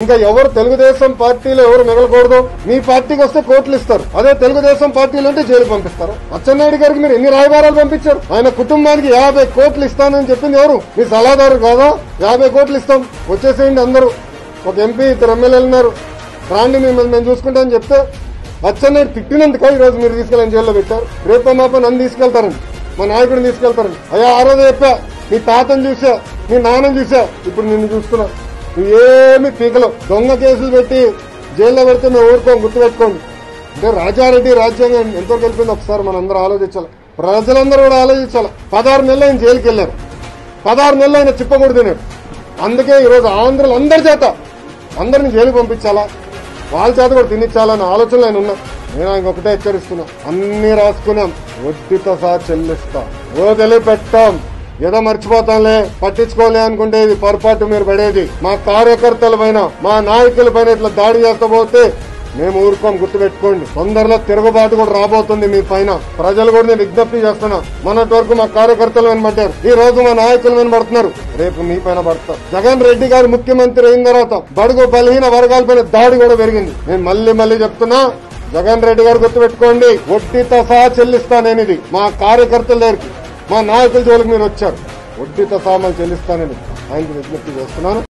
ఇంకా ఎవరు తెలుగుదేశం పార్టీలో ఎవరు మిగలకూడదు, మీ పార్టీకి వస్తే కోట్లు ఇస్తారు, అదే తెలుగుదేశం పార్టీలో ఉంటే జైలు పంపిస్తారు. అచ్చెన్నాయుడు గారికి మీరు ఎన్ని రాయబారాలు పంపించారు? ఆయన కుటుంబానికి 50 కోట్లు ఇస్తానని చెప్పింది ఎవరు? మీ సలహాదారు కాదా? 50 కోట్లు ఇస్తాం, వచ్చేసేయండి అందరూ. ఒక ఎంపీ 2 ఎమ్మెల్యేలు ఉన్నారు, రాండి మిమ్మల్ని మేము చూసుకుంటామని చెప్తే అచ్చెన్నాయుడు తిట్టినందుక ఈ రోజు మీరు తీసుకెళ్ళని జైల్లో పెట్టారు. రేపు మాప నన్ను తీసుకెళ్తారండి, మా నాయకుడిని తీసుకెళ్తారండి. అయ్యా ఆ రోజు చెప్పా, నీ తాతను చూసా, నీ నాన్నని చూసా, ఇప్పుడు నిన్ను చూస్తున్నా. నువ్వేమి పీకలు దొంగ కేసులు పెట్టి జైల్లో పెడితే మేము ఊరుకోం, గుర్తుపెట్టుకోండి. అంటే రాజారెడ్డి రాజ్యాంగం ఎంతో గెలిపింది ఒకసారి మనందరూ ఆలోచించాలి, ప్రజలందరూ కూడా ఆలోచించాలి. 16 నెలలు ఆయన జైలుకి వెళ్ళారు, 16 నెలలు ఆయన చిప్పకూడదు తినాడు. అందుకే ఈరోజు ఆంధ్రులు అందరి చేత అందరిని జైలు పంపించాలా, వాళ్ళ చేత కూడా తినిచ్చాలన్న ఆలోచనలు ఆయన ఉన్నా. నేను ఆయన ఒకటే హెచ్చరిస్తున్నా, అన్ని రాసుకున్నాం, వడ్డీతో సహా చెల్లిస్తాం, వదిలిపెట్టాం. ఏదో మర్చిపోతాంలే, పట్టించుకోలే అనుకుంటే ఇది పొరపాటు మీరు పడేది. మా కార్యకర్తల పైన, మా నాయకుల పైన ఇట్లా దాడి చేస్తా పోతే మేము ఊరుకోం, గుర్తుపెట్టుకోండి. తొందరలో తిరుగుబాటు కూడా రాబోతుంది మీ పైన. ప్రజలు కూడా నేను విజ్ఞప్తి చేస్తున్నా, మొన్నటి వరకు మా కార్యకర్తలు వినబడ్డారు, ఈ రోజు మా నాయకులు వినబడుతున్నారు, రేపు మీ పైన పడతారు. జగన్ రెడ్డి గారు ముఖ్యమంత్రి అయిన తర్వాత బడుగు బలహీన వర్గాల పైన దాడి కూడా పెరిగింది. నేను మళ్ళీ చెప్తున్నా, జగన్ రెడ్డి గారు గుర్తుపెట్టుకోండి, వడ్డీతో సహా చెల్లిస్తానేది. మా కార్యకర్తల దగ్గరికి, మా నాయకుల జోలికి మీరు వచ్చారు, వడ్డీతో సహా చెల్లిస్తానని ఆయనకు విజ్ఞప్తి చేస్తున్నాను.